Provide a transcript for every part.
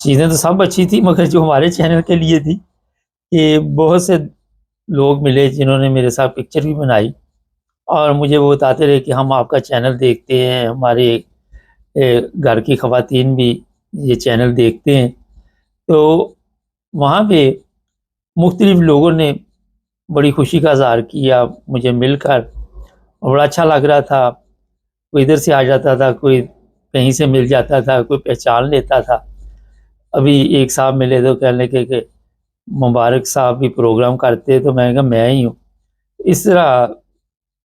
چیزیں تو سب اچھی تھی، مگر جو ہمارے چینل کے لیے تھی کہ بہت سے لوگ ملے جنہوں نے میرے ساتھ پکچر بھی بنائی، اور مجھے وہ بتاتے رہے کہ ہم آپ کا چینل دیکھتے ہیں، ہمارے گھر کی خواتین بھی یہ چینل دیکھتے ہیں۔ تو وہاں پہ مختلف لوگوں نے بڑی خوشی کا اظہار کیا مجھے مل کر، اور بڑا اچھا لگ رہا تھا۔ کوئی ادھر سے آ جاتا تھا، کوئی کہیں سے مل جاتا تھا، کوئی پہچان لیتا تھا۔ ابھی ایک صاحب ملے تو کہنے لگے کہ مبارک صاحب بھی پروگرام کرتے، تو میں نے کہا میں ہی ہوں۔ اس طرح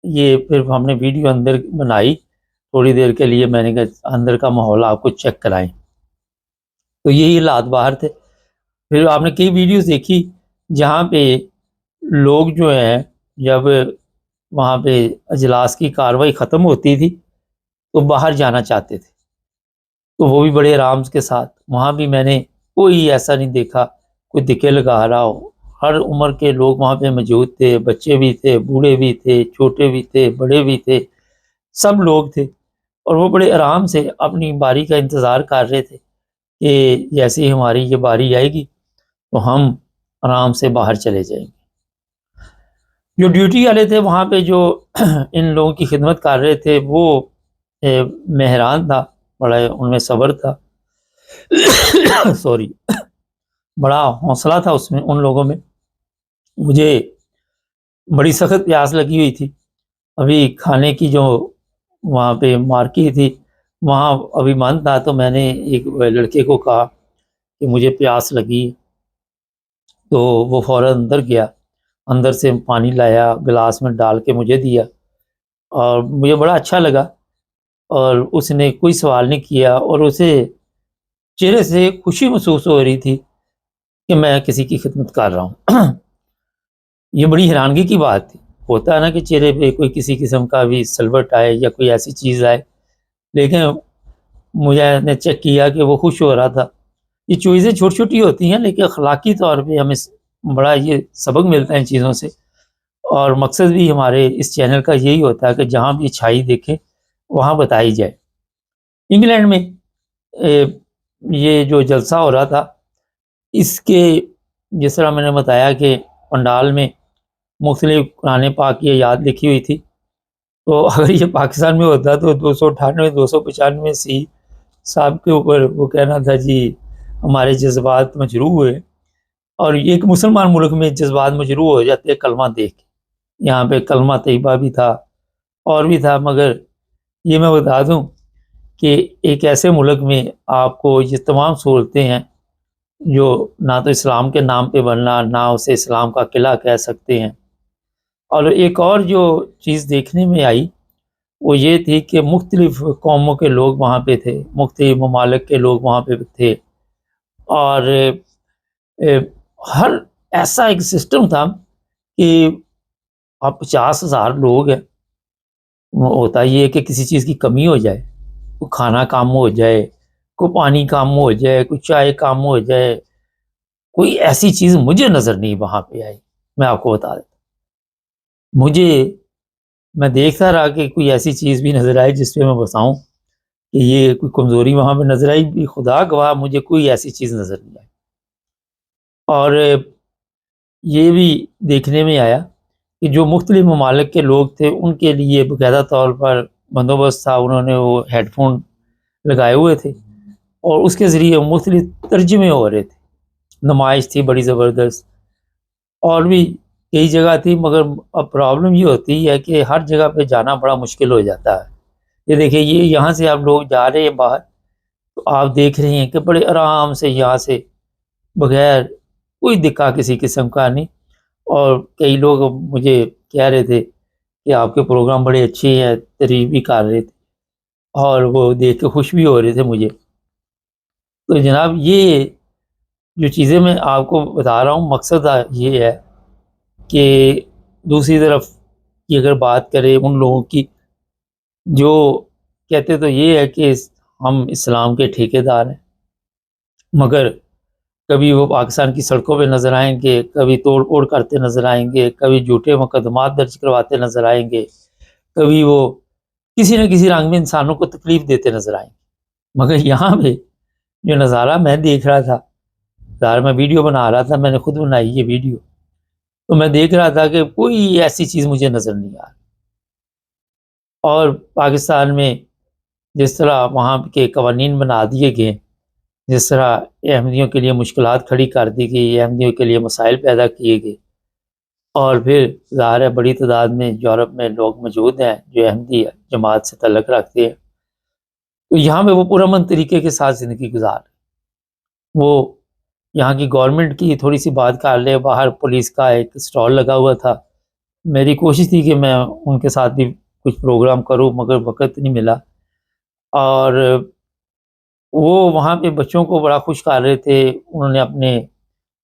یہ پھر ہم نے ویڈیو اندر بنائی تھوڑی دیر کے لیے، میں نے کہا اندر کا ماحول آپ کو چیک کرائیں، تو یہی حالات باہر تھے۔ پھر آپ نے کئی ویڈیوز دیکھی جہاں پہ لوگ جو ہیں، جب وہاں پہ اجلاس کی کاروائی ختم ہوتی تھی تو باہر جانا چاہتے تھے، تو وہ بھی بڑے آرام کے ساتھ، وہاں بھی میں نے کوئی ایسا نہیں دیکھا کوئی دکے لگا رہا ہو۔ ہر عمر کے لوگ وہاں پہ موجود تھے، بچے بھی تھے، بوڑھے بھی تھے، چھوٹے بھی تھے، بڑے بھی تھے، سب لوگ تھے، اور وہ بڑے آرام سے اپنی باری کا انتظار کر رہے تھے کہ جیسے ہی ہماری یہ باری آئے گی تو ہم آرام سے باہر چلے جائیں گے۔ جو ڈیوٹی والے تھے وہاں پہ، جو ان لوگوں کی خدمت کر رہے تھے، وہ مہران تھا، بڑا ان میں صبر تھا سوری، بڑا حوصلہ تھا اس میں، ان لوگوں میں۔ مجھے بڑی سخت پیاس لگی ہوئی تھی، ابھی کھانے کی جو وہاں پہ مارکی تھی وہاں ابھی بند تھا، تو میں نے ایک لڑکے کو کہا کہ مجھے پیاس لگی، تو وہ فوراً اندر گیا، اندر سے پانی لایا، گلاس میں ڈال کے مجھے دیا، اور مجھے بڑا اچھا لگا، اور اس نے کوئی سوال نہیں کیا، اور اسے چہرے سے خوشی محسوس ہو رہی تھی کہ میں کسی کی خدمت کر رہا ہوں یہ بڑی حیرانگی کی بات تھی۔ ہوتا ہے نا کہ چہرے پہ کوئی کسی قسم کا بھی سلوٹ آئے یا کوئی ایسی چیز آئے، لیکن مجھے نے چیک کیا کہ وہ خوش ہو رہا تھا۔ یہ چیزیں چھوٹی چھوٹی ہوتی ہیں، لیکن اخلاقی طور پہ ہمیں بڑا یہ سبق ملتا ہے ان چیزوں سے، اور مقصد بھی ہمارے اس چینل کا یہی ہوتا ہے کہ جہاں بھی اچھائی دیکھیں وہاں بتائی جائے۔ انگلینڈ میں یہ جو جلسہ ہو رہا تھا، اس کے جس طرح میں نے بتایا کہ پنڈال میں مختلف قرآن پاک کی آیات لکھی ہوئی تھی، تو اگر یہ پاکستان میں ہوتا تو 298 295 سی صاحب کے اوپر وہ کہنا تھا جی ہمارے جذبات مجروح ہوئے، اور ایک مسلمان ملک میں جذبات مجروح ہو جاتے کلمہ دیکھ کے۔ یہاں پہ کلمہ طیبہ بھی تھا اور بھی تھا، مگر یہ میں بتا دوں کہ ایک ایسے ملک میں آپ کو یہ تمام سہولتیں ہیں جو نہ تو اسلام کے نام پہ بننا، نہ اسے اسلام کا قلعہ کہہ سکتے ہیں۔ اور ایک اور جو چیز دیکھنے میں آئی وہ یہ تھی کہ مختلف قوموں کے لوگ وہاں پہ تھے، مختلف ممالک کے لوگ وہاں پہ تھے، اور ہر ایسا ایک سسٹم تھا کہ آپ 50,000 لوگ ہیں، ہوتا یہ ہے کہ کسی چیز کی کمی ہو جائے، کوئی کھانا کام ہو جائے، کوئی پانی کام ہو جائے، کوئی چائے کام ہو جائے، کوئی ایسی چیز مجھے نظر نہیں وہاں پہ آئی۔ میں آپ کو بتا دیتا، میں دیکھتا رہا کہ کوئی ایسی چیز بھی نظر آئی جس پہ میں بتاؤں کہ یہ کوئی کمزوری وہاں پہ نظر آئی بھی، خدا گواہ مجھے کوئی ایسی چیز نظر نہیں آئی۔ اور یہ بھی دیکھنے میں آیا کہ جو مختلف ممالک کے لوگ تھے ان کے لیے باقاعدہ طور پر بندوبست تھا، انہوں نے وہ ہیڈ فون لگائے ہوئے تھے اور اس کے ذریعے مختلف ترجمے ہو رہے تھے، نمائش تھی بڑی زبردست، اور بھی کئی جگہ تھی، مگر اب پرابلم یہ ہوتی ہے کہ ہر جگہ پہ جانا بڑا مشکل ہو جاتا ہے۔ یہ دیکھیں، یہ یہاں سے آپ لوگ جا رہے ہیں باہر، تو آپ دیکھ رہے ہیں کہ بڑے آرام سے یہاں سے بغیر کوئی دکا کسی قسم کا نہیں، اور کئی لوگ مجھے کہہ رہے تھے کہ آپ کے پروگرام بڑے اچھے ہیں، تعریف بھی کر رہے تھے، اور وہ دیکھ کے خوش بھی ہو رہے تھے مجھے۔ تو جناب یہ جو چیزیں میں آپ کو بتا رہا ہوں، مقصد یہ ہے کہ دوسری طرف کی اگر بات کریں ان لوگوں کی جو کہتے تو یہ ہے کہ ہم اسلام کے ٹھیکیدار ہیں، مگر کبھی وہ پاکستان کی سڑکوں پہ نظر آئیں گے، کبھی توڑ پھوڑ کرتے نظر آئیں گے، کبھی جھوٹے مقدمات درج کرواتے نظر آئیں گے، کبھی وہ کسی نہ کسی رنگ میں انسانوں کو تکلیف دیتے نظر آئیں گے۔ مگر یہاں پہ جو نظارہ میں دیکھ رہا تھا، ظاہر میں ویڈیو بنا رہا تھا، میں نے خود بنائی یہ ویڈیو، تو میں دیکھ رہا تھا کہ کوئی ایسی چیز مجھے نظر نہیں آ رہی۔ اور پاکستان میں جس طرح وہاں کے قوانین بنا دیے گئے، جس طرح احمدیوں کے لیے مشکلات کھڑی کر دی گئی، احمدیوں کے لیے مسائل پیدا کیے گئے، اور پھر ظاہر ہے بڑی تعداد میں یورپ میں لوگ موجود ہیں جو احمدی جماعت سے تعلق رکھتے ہیں، تو یہاں پہ وہ پرامن طریقے کے ساتھ زندگی گزار، وہ یہاں کی گورنمنٹ کی تھوڑی سی بات کر لے، باہر پولیس کا ایک اسٹال لگا ہوا تھا، میری کوشش تھی کہ میں ان کے ساتھ بھی کچھ پروگرام کروں مگر وقت نہیں ملا، اور وہ وہاں پہ بچوں کو بڑا خوش کر رہے تھے، انہوں نے اپنے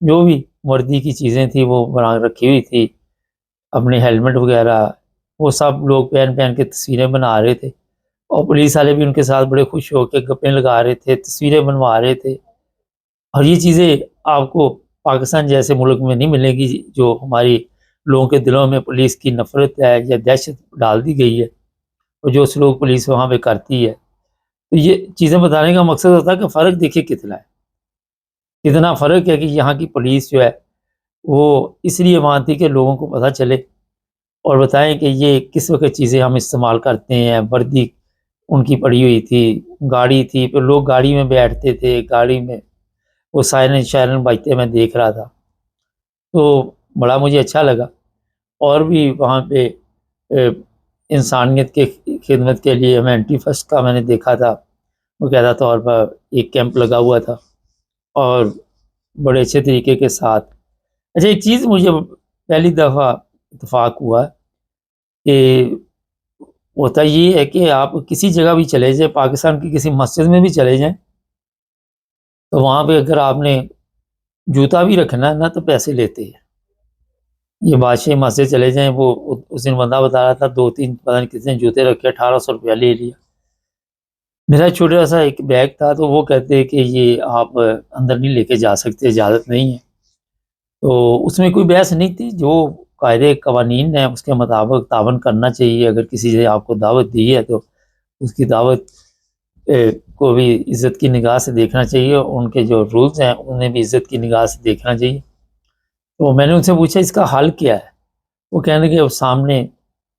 جو بھی وردی کی چیزیں تھیں وہ بنا رکھی ہوئی تھی، اپنے ہیلمٹ وغیرہ وہ سب لوگ پہن پہن کے تصویریں بنا رہے تھے، اور پولیس والے بھی ان کے ساتھ بڑے خوش ہو کے گپیں لگا رہے تھے، تصویریں بنوا رہے تھے، اور یہ چیزیں آپ کو پاکستان جیسے ملک میں نہیں ملے گی جو ہماری لوگوں کے دلوں میں پولیس کی نفرت ہے یا دہشت ڈال دی گئی ہے، اور جو سلوک پولیس وہاں پہ کرتی ہے۔ تو یہ چیزیں بتانے کا مقصد ہوتا ہے کہ فرق دیکھیے کتنا ہے، کتنا فرق ہے کہ یہاں کی پولیس جو ہے وہ اس لیے وہاں تھی کہ لوگوں کو پتہ چلے اور بتائیں کہ یہ کس وقت چیزیں ہم استعمال کرتے ہیں، وردی ان کی پڑی ہوئی تھی، گاڑی تھی، پھر لوگ گاڑی میں بیٹھتے تھے، گاڑی میں وہ سائرن شائرن بجتے میں دیکھ رہا تھا، تو بڑا مجھے اچھا لگا۔ اور بھی وہاں پہ انسانیت کے خدمت کے لیے میں اینٹی فسٹ کا میں نے دیکھا تھا، باقاعدہ طور پر ایک کیمپ لگا ہوا تھا، اور بڑے اچھے طریقے کے ساتھ۔ اچھا ایک چیز مجھے پہلی دفعہ اتفاق ہوا کہ ہوتا یہ ہے کہ آپ کسی جگہ بھی چلے جائیں، پاکستان کی کسی مسجد میں بھی چلے جائیں، تو وہاں پہ اگر آپ نے جوتا بھی رکھنا ہے نا تو پیسے لیتے ہیں۔ یہ بادشاہ مسجد چلے جائیں، وہ اس دن بندہ بتا رہا تھا 2-3 پتہ نہیں کتنے جوتے رکھے، 1800 روپیہ لے لیا۔ میرا چھوٹا سا ایک بیگ تھا تو وہ کہتے کہ یہ آپ اندر نہیں لے کے جا سکتے، اجازت نہیں ہے، تو اس میں کوئی بحث نہیں تھی، جو قاعدے قوانین ہیں اس کے مطابق تعاون کرنا چاہیے، اگر کسی نے آپ کو دعوت دی ہے تو اس کی دعوت کو بھی عزت کی نگاہ سے دیکھنا چاہیے، ان کے جو رولز ہیں انہیں بھی عزت کی نگاہ سے دیکھنا چاہیے۔ تو میں نے ان سے پوچھا اس کا حل کیا ہے، وہ کہنے کہ سامنے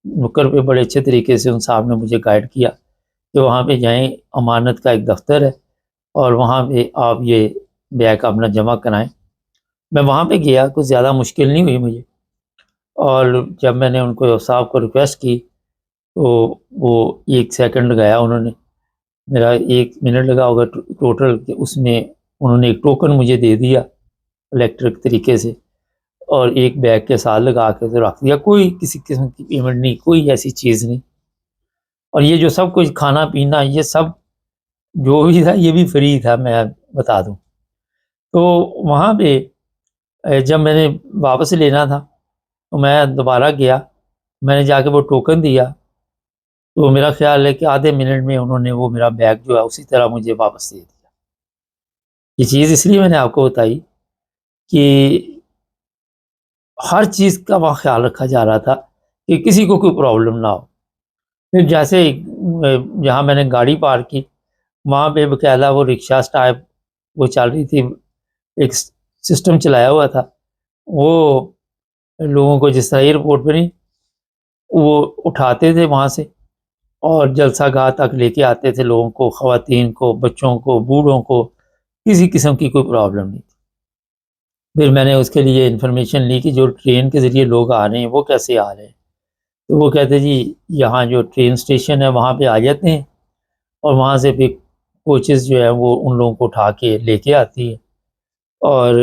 نکر پہ بڑے اچھے طریقے سے ان صاحب نے مجھے گائیڈ کیا کہ وہاں پہ جائیں، امانت کا ایک دفتر ہے اور وہاں پہ آپ یہ بیگ اپنا جمع کرائیں۔ میں وہاں پہ گیا، کچھ زیادہ مشکل نہیں ہوئی مجھے، اور جب میں نے ان کو صاحب کو ریکویسٹ کی تو وہ 1 سیکنڈ لگایا، انہوں نے میرا 1 منٹ لگا ہوگا ٹوٹل، کہ اس میں انہوں نے ایک ٹوکن مجھے دے دیا الیکٹرک طریقے سے، اور ایک بیگ کے ساتھ لگا کے رکھ دیا، کوئی کسی قسم کی پیمنٹ نہیں، کوئی ایسی چیز نہیں، اور یہ جو سب کچھ کھانا پینا یہ سب جو بھی تھا یہ بھی فری تھا، میں بتا دوں۔ تو وہاں پہ جب میں نے واپس لینا تھا تو میں دوبارہ گیا، میں نے جا کے وہ ٹوکن دیا، تو میرا خیال ہے کہ آدھے منٹ میں انہوں نے وہ میرا بیگ جو ہے اسی طرح مجھے واپس دے دیا۔ یہ چیز اس لیے میں نے آپ کو بتائی کہ ہر چیز کا وہاں خیال رکھا جا رہا تھا کہ کسی کو کوئی پرابلم نہ ہو۔ پھر جیسے جہاں میں نے گاڑی پارک کی وہاں پہ باقاعدہ وہ رکشا ٹائپ وہ چل رہی تھی، ایک سسٹم چلایا ہوا تھا، وہ لوگوں کو جس طرح ایئرپورٹ پہ نہیں وہ اٹھاتے تھے وہاں سے اور جلسہ گاہ تک لے کے آتے تھے لوگوں کو، خواتین کو، بچوں کو، بوڑھوں کو، کسی قسم کی کوئی پرابلم نہیں تھی۔ پھر میں نے اس کے لیے انفارمیشن لی کہ جو ٹرین کے ذریعے لوگ آ رہے ہیں وہ کیسے آ رہے ہیں، تو وہ کہتے جی یہاں جو ٹرین اسٹیشن ہے وہاں پہ آ جاتے ہیں، اور وہاں سے پھر کوچز جو ہے وہ ان لوگوں کو اٹھا کے لے کے آتی ہے، اور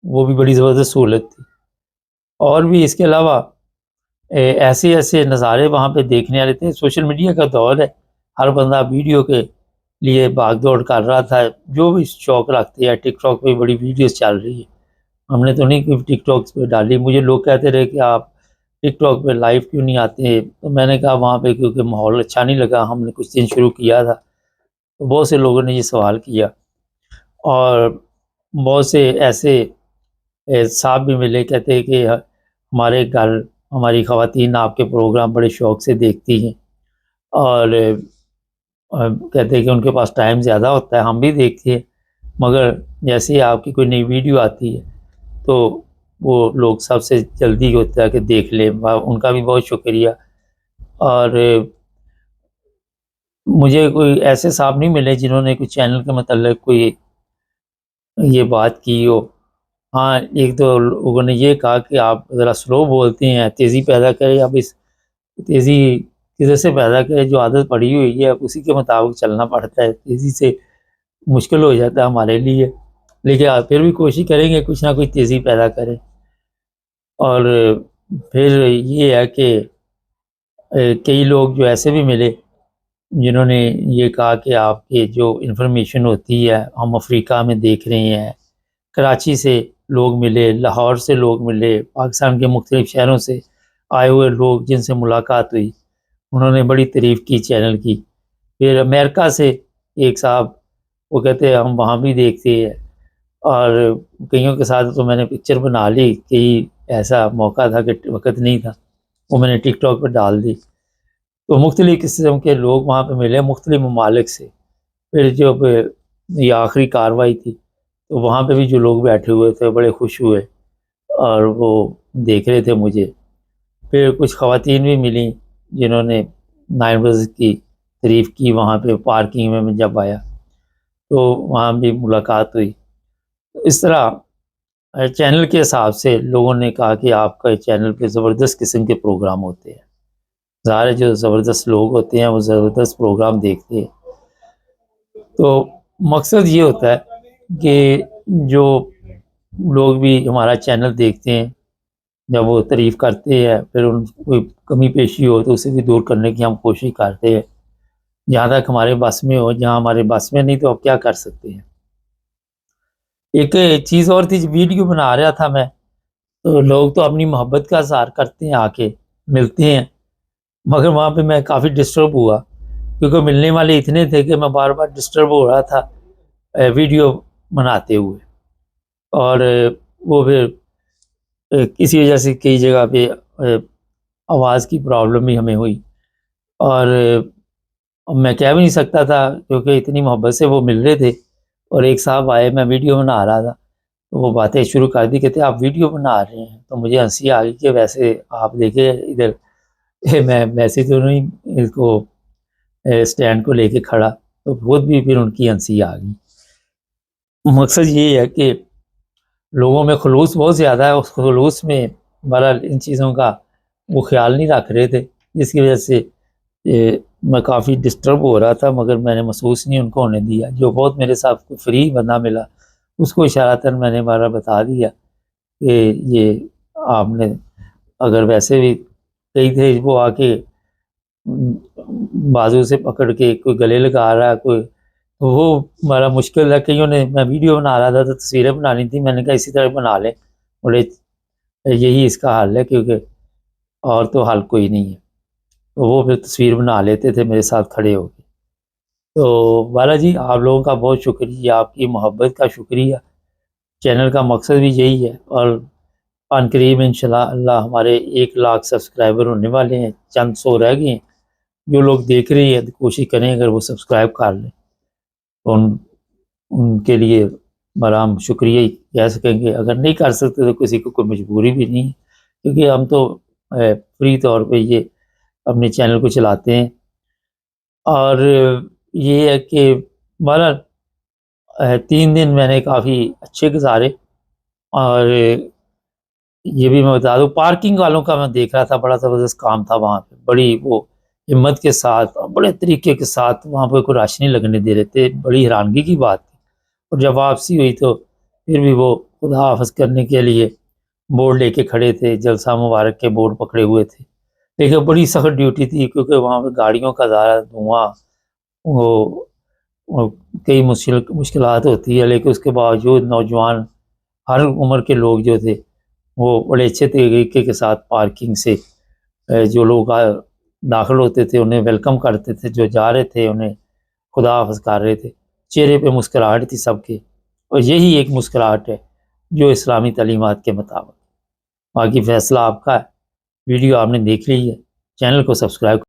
وہ بھی بڑی زبردست سہولت تھی۔ اور بھی اس کے علاوہ ایسے ایسے نظارے وہاں پہ دیکھنے والے تھے۔ سوشل میڈیا کا دور ہے، ہر بندہ ویڈیو کے لیے بھاگ دوڑ کر رہا تھا، جو بھی شوق رکھتے ہیں۔ ٹک ٹاک پہ بڑی ویڈیوز چل رہی ہے، ہم نے تو نہیں کوئی ٹک ٹاک پہ ڈالی، مجھے لوگ کہتے رہے کہ آپ ٹک ٹاک پہ لائیو کیوں نہیں آتے، تو میں نے کہا وہاں پہ کیونکہ ماحول اچھا نہیں لگا، ہم نے کچھ دن شروع کیا تھا، تو بہت سے لوگوں نے یہ سوال کیا، اور بہت سے ایسے صاحب بھی ملے، کہتے ہیں کہ ہمارے گھر ہماری خواتین آپ کے پروگرام بڑے شوق سے دیکھتی ہیں، اور کہتے ہیں کہ ان کے پاس ٹائم زیادہ ہوتا ہے، ہم بھی دیکھتے ہیں، مگر جیسے ہی آپ کی کوئی نئی ویڈیو آتی ہے تو وہ لوگ سب سے جلدی ہوتا ہے کہ دیکھ لیں، ان کا بھی بہت شکریہ۔ اور مجھے کوئی ایسے صاحب نہیں ملے جنہوں نے کوئی چینل کے متعلق کوئی یہ بات کی ہو۔ ہاں، ایک دو لوگوں نے یہ کہا کہ آپ ذرا سلو بولتے ہیں، تیزی پیدا کریں، اب اس تیزی کدھر سے پیدا کریں، جو عادت پڑی ہوئی ہے اب اسی کے مطابق چلنا پڑتا ہے، تیزی سے مشکل ہو جاتا ہے ہمارے لیے، لیکن آپ پھر بھی کوشش کریں گے کچھ نہ کچھ تیزی پیدا کریں۔ اور پھر یہ ہے کہ کئی لوگ جو ایسے بھی ملے جنہوں نے یہ کہا کہ آپ کے جو انفارمیشن ہوتی ہے ہم افریقہ میں دیکھ رہے ہیں، کراچی سے لوگ ملے، لاہور سے لوگ ملے، پاکستان کے مختلف شہروں سے آئے ہوئے لوگ جن سے ملاقات ہوئی، انہوں نے بڑی تعریف کی چینل کی۔ پھر امریکہ سے ایک صاحب، وہ کہتے ہیں ہم وہاں بھی دیکھتے ہیں، اور کئیوں کے ساتھ تو میں نے پکچر بنا لی، کئی ایسا موقع تھا کہ وقت نہیں تھا، وہ میں نے ٹک ٹاک پہ ڈال دی۔ تو مختلف قسم کے لوگ وہاں پہ ملے، مختلف ممالک سے۔ پھر جب یہ آخری کاروائی تھی تو وہاں پہ بھی جو لوگ بیٹھے ہوئے تھے بڑے خوش ہوئے اور وہ دیکھ رہے تھے مجھے۔ پھر کچھ خواتین بھی ملیں جنہوں نے 9 کی تعریف کی، وہاں پہ پارکنگ میں جب آیا تو وہاں بھی ملاقات ہوئی۔ اس طرح چینل کے حساب سے لوگوں نے کہا کہ آپ کا چینل پہ زبردست قسم کے پروگرام ہوتے ہیں، ظاہر ہے جو زبردست لوگ ہوتے ہیں وہ زبردست پروگرام دیکھتے ہیں۔ تو مقصد یہ ہوتا ہے کہ جو لوگ بھی ہمارا چینل دیکھتے ہیں جب وہ تعریف کرتے ہیں، پھر ان کوئی کمی پیشی ہو تو اسے بھی دور کرنے کی ہم کوشش کرتے ہیں جہاں تک ہمارے بس میں ہو، جہاں ہمارے بس میں نہیں تو اب کیا کر سکتے ہیں۔ ایک چیز اور تھی، ویڈیو بنا رہا تھا میں، تو لوگ تو اپنی محبت کا اظہار کرتے ہیں، آ کے ملتے ہیں، مگر وہاں پہ میں کافی ڈسٹرب ہوا کیونکہ ملنے والے اتنے تھے کہ میں بار بار ڈسٹرب ہو رہا تھا ویڈیو بناتے ہوئے، اور وہ پھر کسی وجہ سے کئی جگہ پہ آواز کی پرابلم بھی ہمیں ہوئی، اور میں کہہ بھی نہیں سکتا تھا کیونکہ اتنی محبت سے وہ مل رہے تھے۔ اور ایک صاحب آئے، میں ویڈیو بنا رہا تھا تو وہ باتیں شروع کر دی، کہتے آپ ویڈیو بنا رہے ہیں، تو مجھے ہنسی آ گئی کہ ویسے آپ دیکھیں ادھر میں ویسے تو نہیں اس کو اسٹینڈ کو لے کے کھڑا، تو خود بھی پھر ان کی ہنسی آ گئی۔ مقصد یہ ہے کہ لوگوں میں خلوص بہت زیادہ ہے، اس خلوص میں بہرحال ان چیزوں کا وہ خیال نہیں رکھ رہے تھے، جس کی وجہ سے میں کافی ڈسٹرب ہو رہا تھا، مگر میں نے محسوس نہیں ان کو ہونے دیا۔ جو بہت میرے ساتھ فری بندہ ملا اس کو اشارتاً میں نے بارہ بتا دیا کہ یہ آپ نے، اگر ویسے بھی کئی تھے وہ آ کے بازو سے پکڑ کے کوئی گلے لگا رہا ہے، کوئی، تو وہ بڑا مشکل ہے۔ کئیوں نے، میں ویڈیو بنا رہا تھا تو تصویریں بنانی تھی، میں نے کہا اسی طرح بنا لیں، بولے یہی اس کا حل ہے کیونکہ اور تو حل کوئی نہیں ہے، تو وہ پھر تصویر بنا لیتے تھے میرے ساتھ کھڑے ہو کے۔ تو بالا جی آپ لوگوں کا بہت شکریہ، آپ کی محبت کا شکریہ۔ چینل کا مقصد بھی یہی ہے، اور عن قریب انشاءاللہ ہمارے 1 لاکھ سبسکرائبر ہونے والے ہیں، چند سو رہ گئے ہیں۔ جو لوگ دیکھ رہے ہیں کوشش کریں اگر وہ سبسکرائب کر لیں تو ان کے لیے بڑا ہم شکریہ ہی کہہ سکیں گے، اگر نہیں کر سکتے تو کسی کو کوئی مجبوری بھی نہیں ہے، کیونکہ ہم تو فری طور پہ یہ اپنے چینل کو چلاتے ہیں۔ اور یہ ہے کہ بہرحال 3 دن میں نے کافی اچھے گزارے، اور یہ بھی میں بتا دوں پارکنگ والوں کا میں دیکھ رہا تھا، بڑا زبردست کام تھا وہاں پہ، بڑی وہ ہمت کے ساتھ اور بڑے طریقے کے ساتھ وہاں پہ کوئی رش نہیں لگنے دے رہے تھے، بڑی حیرانگی کی بات تھی۔ اور جب واپسی ہوئی تو پھر بھی وہ خدا حافظ کرنے کے لیے بورڈ لے کے کھڑے تھے، جلسہ مبارک کے بورڈ پکڑے ہوئے تھے، لیکن بڑی سخت ڈیوٹی تھی کیونکہ وہاں پہ گاڑیوں کا زیادہ دھواں، وہ کئی مشکلات ہوتی ہے، لیکن اس کے باوجود نوجوان ہر عمر کے لوگ جو تھے وہ بڑے اچھے طریقے کے ساتھ پارکنگ سے جو لوگ داخل ہوتے تھے انہیں ویلکم کرتے تھے، جو جا رہے تھے انہیں خدا حافظ کر رہے تھے، چہرے پہ مسکراہٹ تھی سب کے، اور یہی ایک مسکراہٹ ہے جو اسلامی تعلیمات کے مطابق۔ باقی فیصلہ آپ کا ہے، ویڈیو آپ نے دیکھ لی ہے، چینل کو سبسکرائب